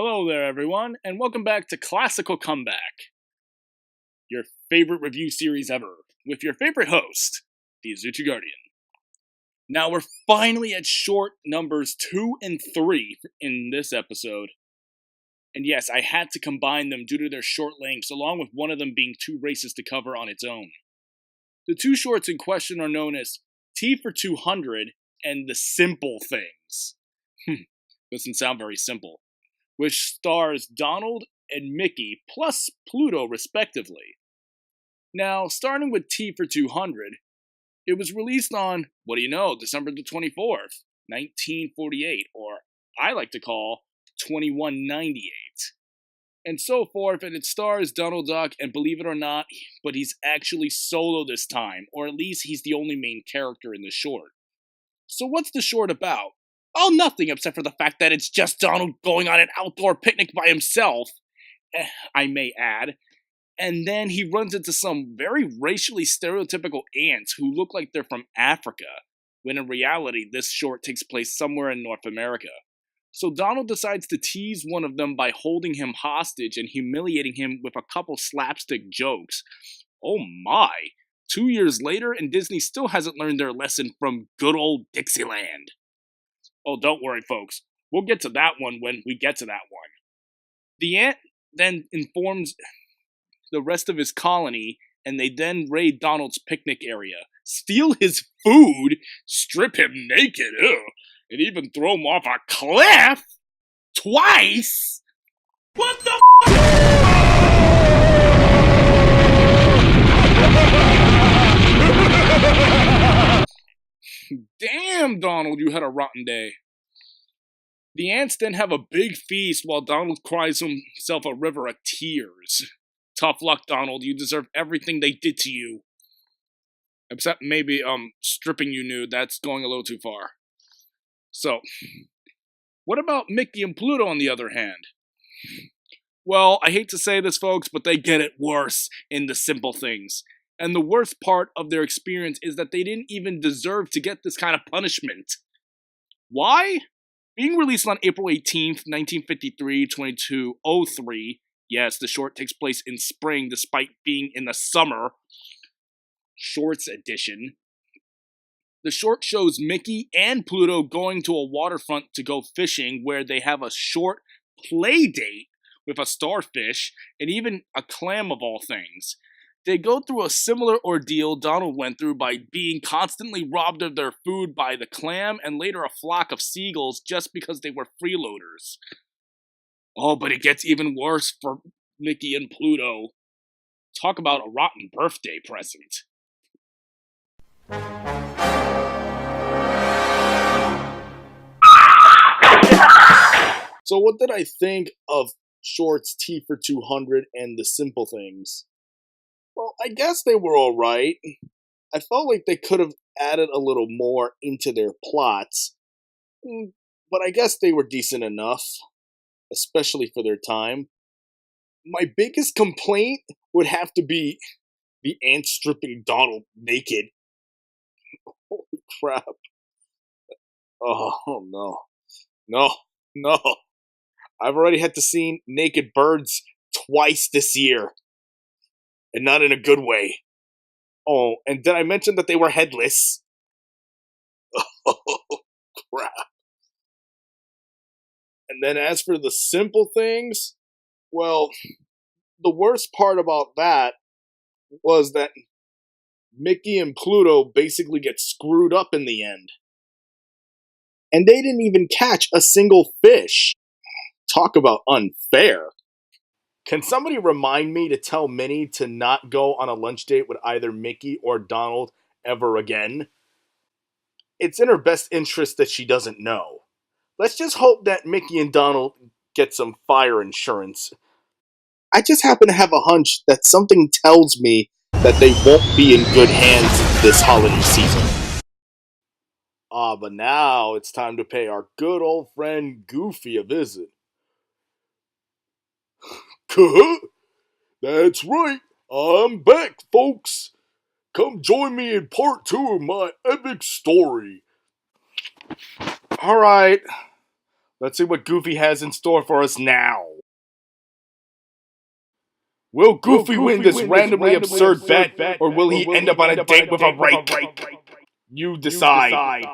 Hello there, everyone, and welcome back to Classical Comeback, your favorite review series ever, with your favorite host, the AzuchiGuardian. Now, we're finally at short numbers 2 and 3 in this episode. And yes, I had to combine them due to their short lengths, along with one of them being too racist to cover on its own. The two shorts in question are known as T for 200 and The Simple Things. Doesn't sound very simple. Which stars Donald and Mickey, plus Pluto, respectively. Now, starting with T for 200, it was released on, what do you know, December the 24th, 1948, or I like to call 2198. And so forth, and it stars Donald Duck, and believe it or not, but he's actually solo this time, or at least he's the only main character in the short. So what's the short about? Oh, nothing except for the fact that it's just Donald going on an outdoor picnic by himself, I may add, and then he runs into some very racially stereotypical ants who look like they're from Africa, when in reality this short takes place somewhere in North America. So Donald decides to tease one of them by holding him hostage and humiliating him with a couple slapstick jokes. Oh my! 2 years later, and Disney still hasn't learned their lesson from good old Dixieland. Oh, don't worry, folks. We'll get to that one when we get to that one. The ant then informs the rest of his colony, and they then raid Donald's picnic area, steal his food, strip him naked, and even throw him off a cliff twice. What the Damn, Donald, you had a rotten day. The ants then have a big feast while Donald cries himself a river of tears. Tough luck, Donald. You deserve everything they did to you. Except maybe, stripping you nude. That's going a little too far. So, what about Mickey and Pluto on the other hand? Well, I hate to say this, folks, but they get it worse in The Simple Things. And the worst part of their experience is that they didn't even deserve to get this kind of punishment. Why? Being released on April 18th, 1953, 2203, yes, the short takes place in spring despite being in the summer, shorts edition. The short shows Mickey and Pluto going to a waterfront to go fishing where they have a short play date with a starfish and even a clam of all things. They go through a similar ordeal Donald went through by being constantly robbed of their food by the clam and later a flock of seagulls just because they were freeloaders. Oh, but it gets even worse for Mickey and Pluto. Talk about a rotten birthday present. So what did I think of shorts T for 200 and The Simple Things? Well, I guess they were alright. I felt like they could have added a little more into their plots, but I guess they were decent enough, especially for their time. My biggest complaint would have to be the ant stripping Donald naked. Holy crap. Oh, no. No. I've already had to see naked birds twice this year. And not in a good way. Oh, and did I mention that they were headless? Oh, crap. And then as for The Simple Things, well, the worst part about that was that Mickey and Pluto basically get screwed up in the end. And they didn't even catch a single fish. Talk about unfair. Can somebody remind me to tell Minnie to not go on a lunch date with either Mickey or Donald ever again? It's in her best interest that she doesn't know. Let's just hope that Mickey and Donald get some fire insurance. I just happen to have a hunch that something tells me that they won't be in good hands this holiday season. But now it's time to pay our good old friend Goofy a visit. That's right, I'm back, folks. Come join me in part 2 of my epic story. Alright, Let's see what Goofy has in store for us now. Will Goofy win this randomly absurd bet, or will he end up on a date with a rake? You decide.